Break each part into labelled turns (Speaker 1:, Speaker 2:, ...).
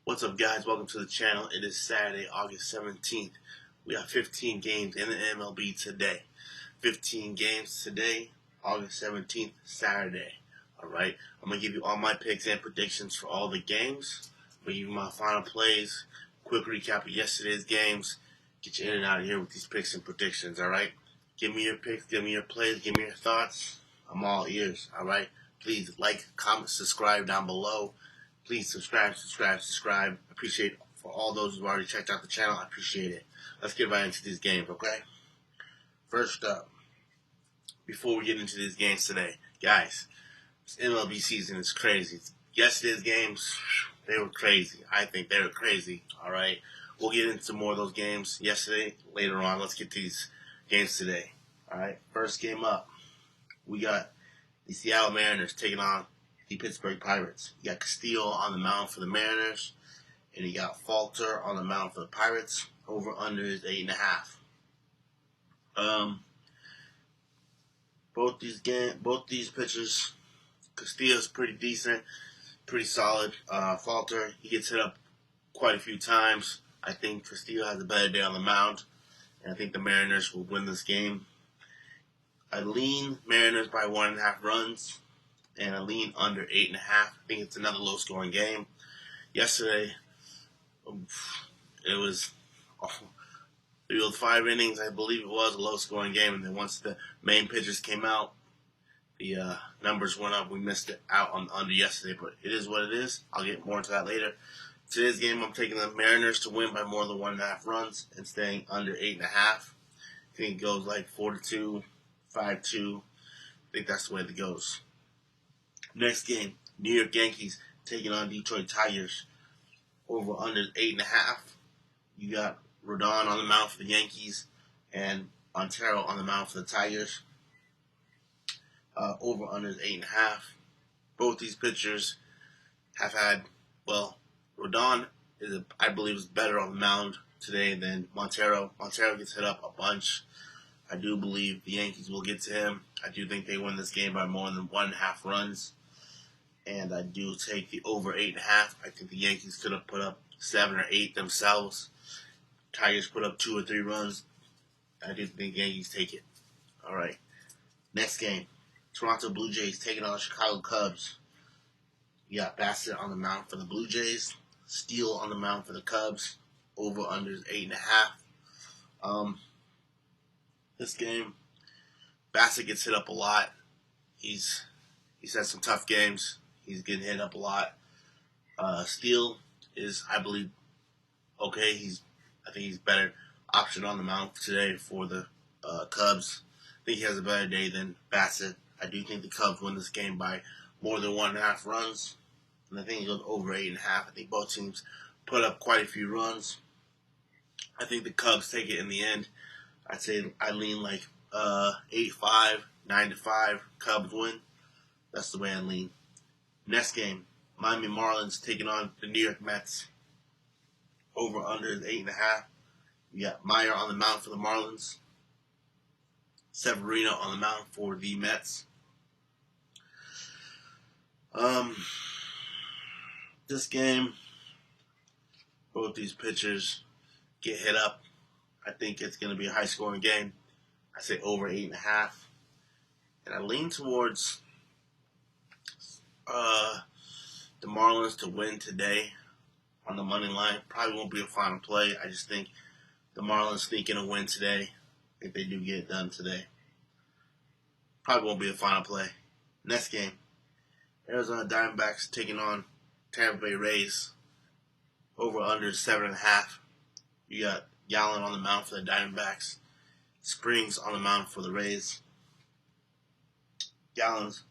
Speaker 1: What's up, guys? Welcome to the channel. It is Saturday, August 17th. We have 15 games in the MLB today. 15 games today, August 17th, Saturday. Alright, I'm going to give you all my picks and predictions for all the games. I'm going to give you my final plays, quick recap of yesterday's games, get you in and out of here with these picks and predictions, alright? Give me your picks, give me your plays, give me your thoughts. I'm all ears, alright? Please like, comment, subscribe down below. Please subscribe. Appreciate it for all those who've already checked out the channel. I appreciate it. Let's get right into these games, okay? First up, before we get into these games today, guys, this MLB season is crazy. Yesterday's games, they were crazy. I think they were crazy, all right? We'll get into more of those games yesterday, later on. Let's get to these games today, all right? First game up, we got the Seattle Mariners taking on the Pittsburgh Pirates. You got Castillo on the mound for the Mariners, and you got Falter on the mound for the Pirates. Over under is 8.5. Both these pitchers, Castillo's pretty decent, pretty solid. Falter, he gets hit up quite a few times. I think Castillo has a better day on the mound, and I think the Mariners will win this game. I lean Mariners by 1.5 runs. And I lean under 8.5. I think it's another low-scoring game. Yesterday, it was 5 innings, I believe it was, a low-scoring game. And then once the main pitchers came out, the numbers went up. We missed it out on under yesterday, but it is what it is. I'll get more into that later. Today's game, I'm taking the Mariners to win by more than 1.5 runs and staying under 8.5. I think it goes like 4-2, 5-2. I think that's the way it goes. Next game, New York Yankees taking on Detroit Tigers. Over under 8.5. You got Rodon on the mound for the Yankees and Montero on the mound for the Tigers. Over under 8.5. Both these pitchers have had, Rodon I believe is better on the mound today than Montero. Montero gets hit up a bunch. I do believe the Yankees will get to him. I do think they win this game by more than 1.5 runs. And I do take the over 8.5. I think the Yankees could have put up 7 or 8 themselves. Tigers put up 2 or 3 runs. I do think the Yankees take it. All right. Next game, Toronto Blue Jays taking on the Chicago Cubs. You got Bassett on the mound for the Blue Jays. Steele on the mound for the Cubs. Over under is 8.5. This game, Bassett gets hit up a lot. He's had some tough games. He's getting hit up a lot. Steele is, I believe, okay. I think he's better option on the mound today for the Cubs. I think he has a better day than Bassett. I do think the Cubs win this game by more than 1.5 runs. And I think it goes over 8.5. I think both teams put up quite a few runs. I think the Cubs take it in the end. I'd say I lean like 8-5, 9-5. Cubs win. That's the way I lean. Next game, Miami Marlins taking on the New York Mets. Over under is 8.5. You got Meyer on the mound for the Marlins. Severino on the mound for the Mets. This game, both these pitchers get hit up. I think it's going to be a high-scoring game. I say over 8.5. And I lean towards the Marlins to win today on the money line. Probably won't be a final play. I just think the Marlins sneak in a win today if they do get it done today. Probably won't be a final play. Next game, Arizona Diamondbacks taking on Tampa Bay Rays. Over under 7.5. You got Gallen on the mound for the Diamondbacks. Springs on the mound for the Rays. Gallen's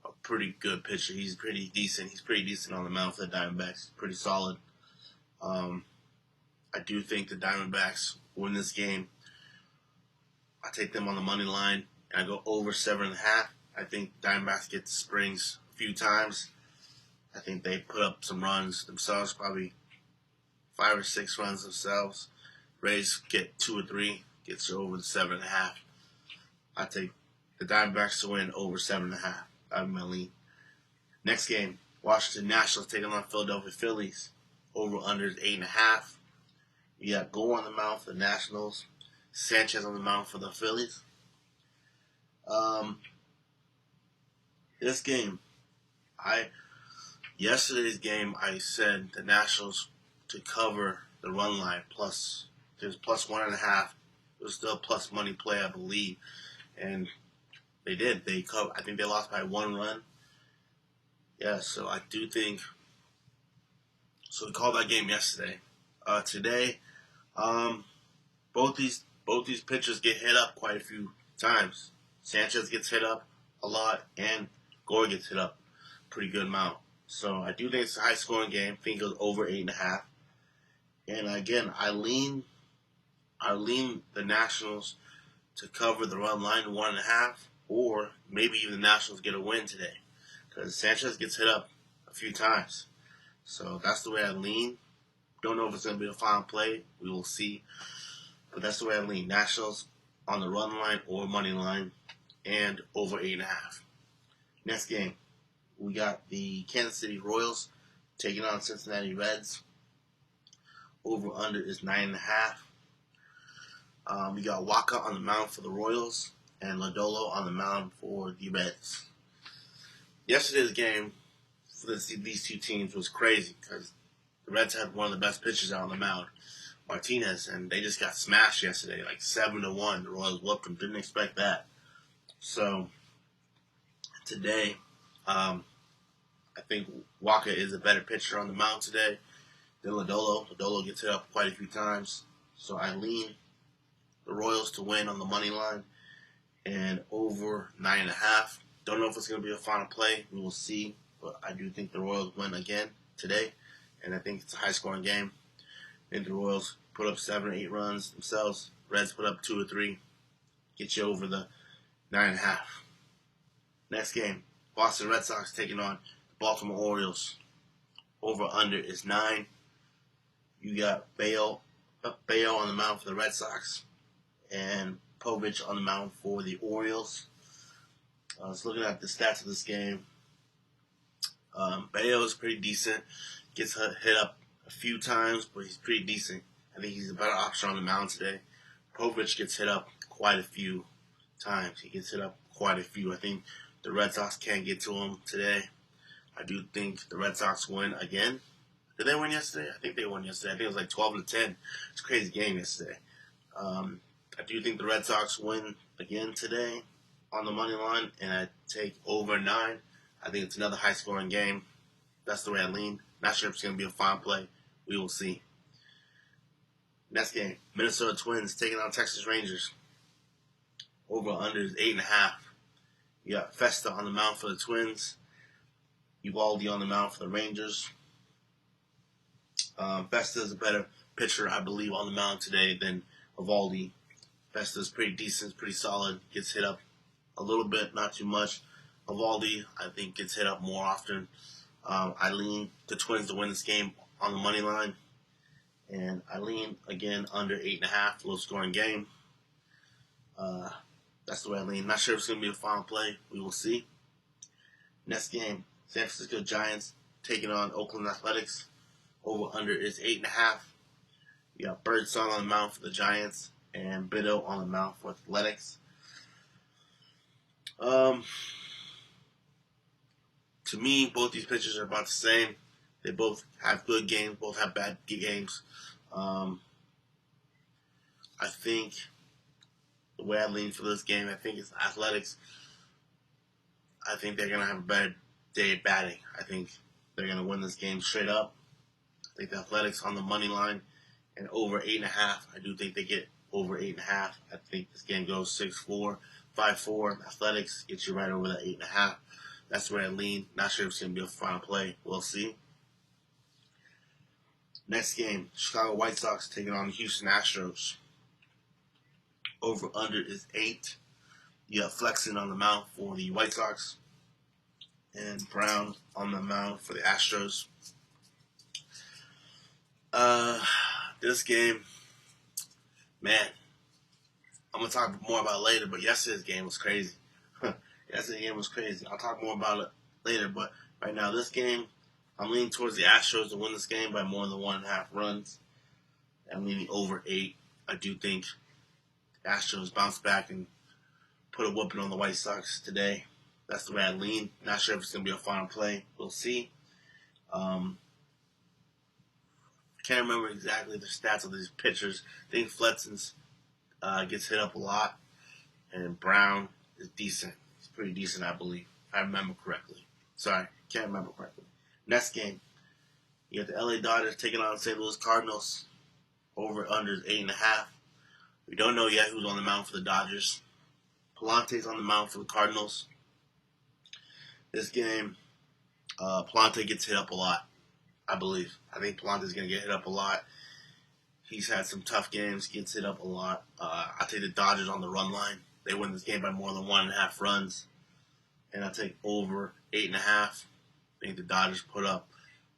Speaker 1: a pretty good pitcher. He's pretty decent. He's pretty decent on the mound for the Diamondbacks. Pretty solid. I do think the Diamondbacks win this game. I take them on the money line, and I go over 7.5. I think Diamondbacks get to Springs a few times. I think they put up some runs themselves, probably 5 or 6 runs themselves. Rays get 2 or 3, gets over the 7.5. I take the Diamondbacks to win over 7.5. That'd be my lean. Next game, Washington Nationals taking on Philadelphia Phillies. Over under is 8.5. You got Gore on the mound for the Nationals. Sanchez on the mound for the Phillies. This game, yesterday's game, I said the Nationals to cover the run line plus. There's plus 1.5. It was still a plus money play, I believe, and they did. I think they lost by 1 run. Yeah, so I do think. So we called that game yesterday. Today, both these pitchers get hit up quite a few times. Sanchez gets hit up a lot, and Gore gets hit up a pretty good amount. So I do think it's a high scoring game. I think it goes over 8.5. And again, I lean the Nationals to cover the run line 1.5, or maybe even the Nationals get a win today, because Sanchez gets hit up a few times. So that's the way I lean. Don't know if it's going to be a final play. We will see. But that's the way I lean. Nationals on the run line or money line, and over 8.5. Next game, we got the Kansas City Royals taking on Cincinnati Reds. Over under is 9.5. We got Waka on the mound for the Royals and Lodolo on the mound for the Reds. Yesterday's game for these two teams was crazy because the Reds had one of the best pitchers out on the mound, Martinez, and they just got smashed yesterday, like 7-1. The Royals whooped them. Didn't expect that. So today, I think Waka is a better pitcher on the mound today than Lodolo. Lodolo gets hit up quite a few times. So I lean the Royals to win on the money line and over 9.5. Don't know if it's going to be a final play. We will see. But I do think the Royals win again today. And I think it's a high-scoring game. I think the Royals put up 7 or 8 runs themselves. Reds put up 2 or 3. Get you over the 9.5. Next game, Boston Red Sox taking on the Baltimore Orioles. Over-under is 9. You got Bayo on the mound for the Red Sox and Povich on the mound for the Orioles. I was looking at the stats of this game. Bayo is pretty decent. Gets hit up a few times, but he's pretty decent. I think he's a better option on the mound today. Povich gets hit up quite a few times. He gets hit up quite a few. I think the Red Sox can't get to him today. I do think the Red Sox win again. Did they win yesterday? I think they won yesterday. I think it was like 12-10. It's a crazy game yesterday. I do think the Red Sox win again today on the money line, and I take over 9. I think it's another high-scoring game. That's the way I lean. Not sure if it's going to be a final play. We will see. Next game, Minnesota Twins taking on Texas Rangers. Over under is 8.5. You got Festa on the mound for the Twins. Uvalde on the mound for the Rangers. Festa is a better pitcher, I believe, on the mound today than Uvalde. Festa is pretty decent, pretty solid. Gets hit up a little bit, not too much. Uvalde, I think, gets hit up more often. I lean the Twins to win this game on the money line. And I lean, again, under 8.5, low-scoring game. That's the way I lean. Not sure if it's going to be a final play. We will see. Next game, San Francisco Giants taking on Oakland Athletics. Over-under is 8.5. You got Birdsong on the mound for the Giants and Bido on the mound for Athletics. To me, both these pitchers are about the same. They both have good games, both have bad games. I think the way I lean for this game, I think it's Athletics. I think they're going to have a better day at batting. I think they're going to win this game straight up. I think the Athletics on the money line and over 8.5. I do think they get over 8.5. I think this game goes 6-4, 5-4. Athletics gets you right over that 8.5. That's where I lean. Not sure if it's going to be a final play. We'll see. Next game, Chicago White Sox taking on Houston Astros. Over-under is 8. You have Flexen on the mound for the White Sox and Brown on the mound for the Astros. This game, man, I'm going to talk more about it later, but yesterday's game was crazy. Yesterday's game was crazy. I'll talk more about it later, but right now, this game, I'm leaning towards the Astros to win this game by more than 1.5 runs. I'm leaning over 8. I do think the Astros bounce back and put a whooping on the White Sox today. That's the way I lean. Not sure if it's going to be a final play. We'll see. Can't remember exactly the stats of these pitchers. I think Flexen's gets hit up a lot, and Brown is decent. He's pretty decent, I believe, if I remember correctly. Sorry, can't remember correctly. Next game, you got the LA Dodgers taking on the St. Louis Cardinals. Over under is 8.5. We don't know yet who's on the mound for the Dodgers. Palante's on the mound for the Cardinals. This game, Palante gets hit up a lot, I believe. I think Palante's going to get hit up a lot. He's had some tough games, gets hit up a lot. I take the Dodgers on the run line. They win this game by more than 1.5 runs. And I take over 8.5. I think the Dodgers put up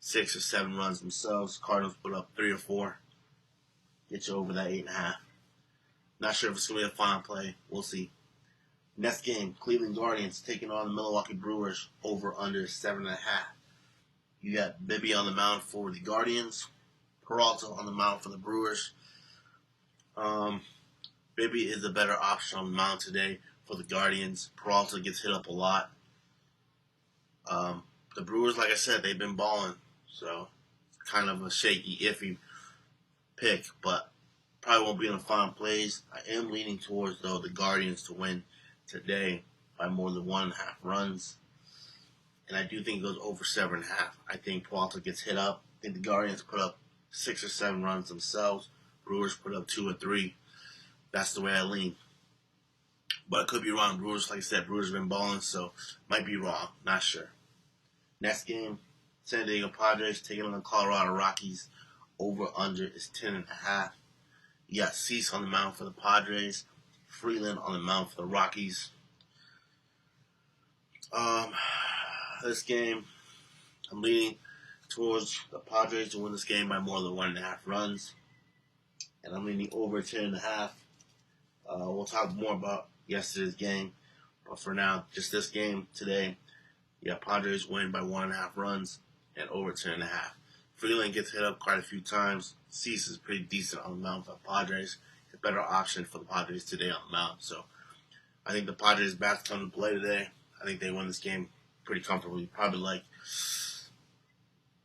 Speaker 1: 6 or 7 runs themselves. Cardinals put up 3 or 4. Get you over that 8.5. Not sure if it's going to be a final play. We'll see. Next game, Cleveland Guardians taking on the Milwaukee Brewers. Over under 7.5. You got Bibby on the mound for the Guardians. Peralta on the mound for the Brewers. Bibby is a better option on the mound today for the Guardians. Peralta gets hit up a lot. The Brewers, like I said, they've been balling. So, it's kind of a shaky, iffy pick. But probably won't be in the final plays. I am leaning towards, though, the Guardians to win today by more than 1.5 runs. And I do think it goes over 7.5. I think Peralta gets hit up. I think the Guardians put up 6 or 7 runs themselves. Brewers put up 2 or 3. That's the way I lean. But I could be wrong. Brewers, like I said, Brewers have been balling, so might be wrong. Not sure. Next game, San Diego Padres taking on the Colorado Rockies. Over under is 10.5. You got Cease on the mound for the Padres. Freeland on the mound for the Rockies. This game, I'm leaning towards the Padres to win this game by more than 1.5 runs. And I'm leaning over 10.5. We'll talk more about yesterday's game. But for now, just this game today, yeah, Padres win by 1.5 runs and over 10.5. Freeland gets hit up quite a few times. Cease is pretty decent on the mound for the Padres. It's a better option for the Padres today on the mound. So I think the Padres bats come to play today. I think they win this game pretty comfortably. Probably like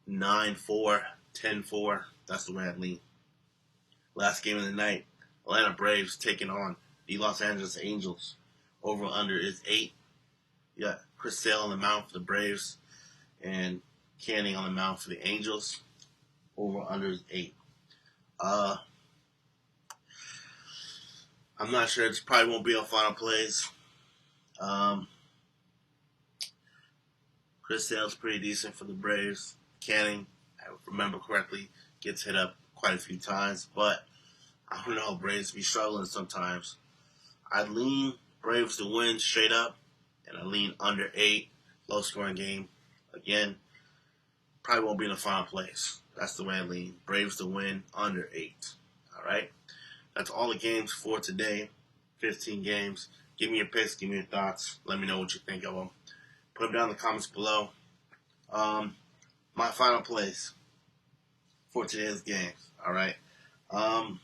Speaker 1: 9-4, 10-4. That's the way I lean. Last game of the night, Atlanta Braves taking on the Los Angeles Angels. Over under is 8. You got Chris Sale on the mound for the Braves and Canning on the mound for the Angels. Over under is 8. I'm not sure. It probably won't be on final plays. Chris Sale's pretty decent for the Braves. Canning, I remember correctly, gets hit up quite a few times. But I don't know, Braves be struggling sometimes. I lean Braves to win straight up. And I lean under 8. Low scoring game. Again, probably won't be in the final place. That's the way I lean. Braves to win under 8. All right? That's all the games for today. 15 games. Give me your picks. Give me your thoughts. Let me know what you think of them. Put them down in the comments below. My final plays for today's games. All right? I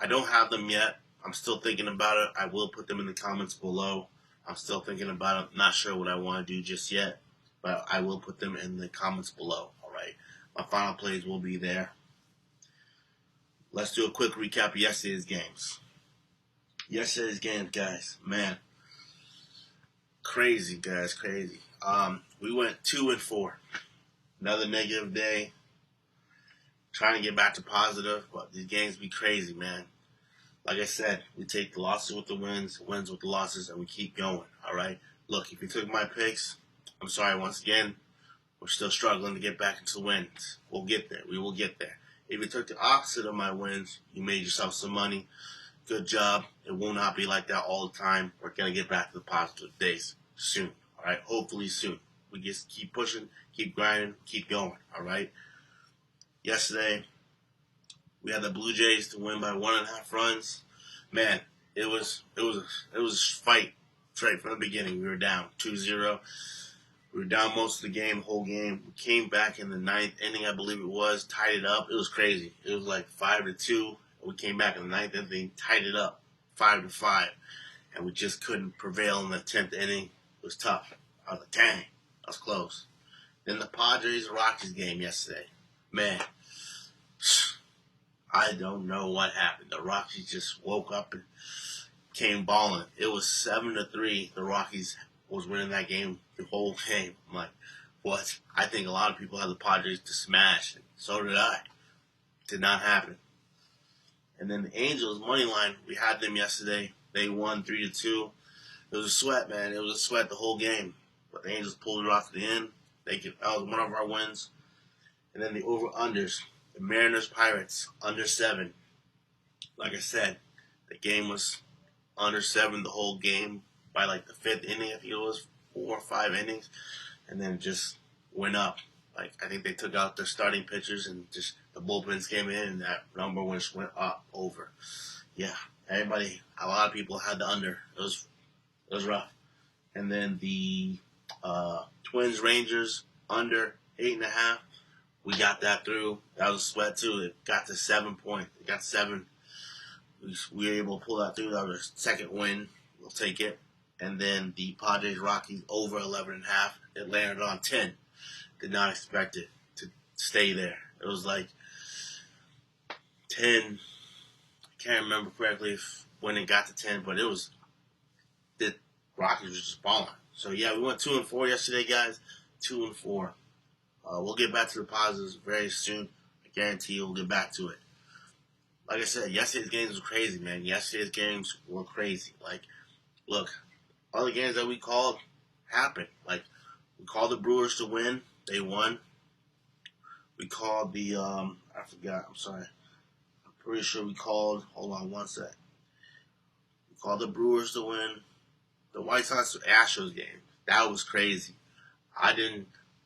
Speaker 1: don't have them yet. I'm still thinking about it. I will put them in the comments below. I'm still thinking about it. Not sure what I want to do just yet. But I will put them in the comments below. All right? My final plays will be there. Let's do a quick recap of yesterday's games. Yesterday's games, guys. Man. Crazy, guys. Crazy. We went 2-4. Another negative day. Trying to get back to positive. But these games be crazy, man. Like I said, we take the losses with the wins, wins with the losses, and we keep going. All right? Look, if you took my picks, I'm sorry once again. We're still struggling to get back into wins. We'll get there. We will get there. If you took the opposite of my wins, you made yourself some money. Good job. It will not be like that all the time. We're going to get back to the positive days soon. All right? Hopefully soon. We just keep pushing, keep grinding, keep going. All right? Yesterday, we had the Blue Jays to win by 1.5 runs. Man, it was a fight straight from the beginning. We were down 2-0. We were down most of the game, whole game. We came back in the ninth inning, I believe it was, tied it up. It was crazy. It was like 5-2. We came back in the ninth inning, tied it up 5-5, and we just couldn't prevail in the 10th inning. It was tough. I was like, dang, that was close. Then the Padres-Rockies game yesterday. Man, I don't know what happened. The Rockies just woke up and came balling. It was 7-3. The Rockies was winning that game the whole game. I'm like, what? I think a lot of people had the Padres to smash, and so did I. Did not happen. And then the Angels money line, we had them yesterday. They won 3-2. It was a sweat, man. It was a sweat the whole game. But the Angels pulled it off to the end. That was one of our wins. And then the over-unders. The Mariners-Pirates, under 7. Like I said, the game was under 7 the whole game by like the 5th inning, I think it was 4 or 5 innings. And then just went up. Like, I think they took out their starting pitchers and just the bullpens came in and that number just went up over. Yeah, a lot of people had the under. It was rough. And then the Twins Rangers under 8.5. We got that through. That was a sweat too. It got to 7 points. It got 7. We were able to pull that through. That was our second win. We'll take it. And then the Padres Rockies over 11.5. It landed on 10. Did not expect it to stay there. It was like 10. I can't remember correctly when it got to 10, but the Rockies were just balling. So yeah, we went 2-4 yesterday, guys. 2-4. We'll get back to the positives very soon. I guarantee you we'll get back to it. Like I said, yesterday's games were crazy, man. Yesterday's games were crazy. Like, look, all the games that we called happened. Like, we called the Brewers to win. They won. We called the, I forgot, I'm sorry. I'm pretty sure we called, hold on one sec. We called the Brewers to win. The White Sox-Astros game. That was crazy.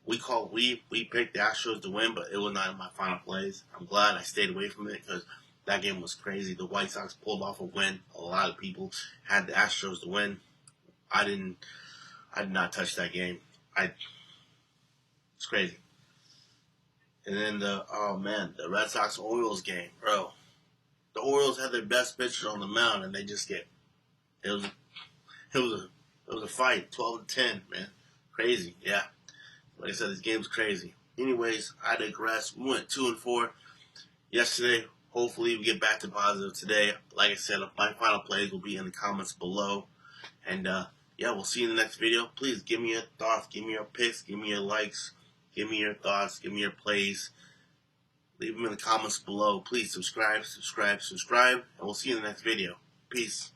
Speaker 1: We picked the Astros to win, but it was not in my final plays. I'm glad I stayed away from it because that game was crazy. The White Sox pulled off a win. A lot of people had the Astros to win. I did not touch that game. It's crazy. And then the Red Sox-Orioles game, bro. The Orioles had their best pitcher on the mound, and they just it was a fight, 12-10, man. Crazy, yeah. Like I said, this game's crazy. Anyways, I digress. We went 2-4 yesterday. Hopefully, we get back to positive today. Like I said, my final plays will be in the comments below. And, yeah, we'll see you in the next video. Please give me your thoughts. Give me your picks. Give me your likes. Give me your thoughts. Give me your plays. Leave them in the comments below. Please subscribe. And we'll see you in the next video. Peace.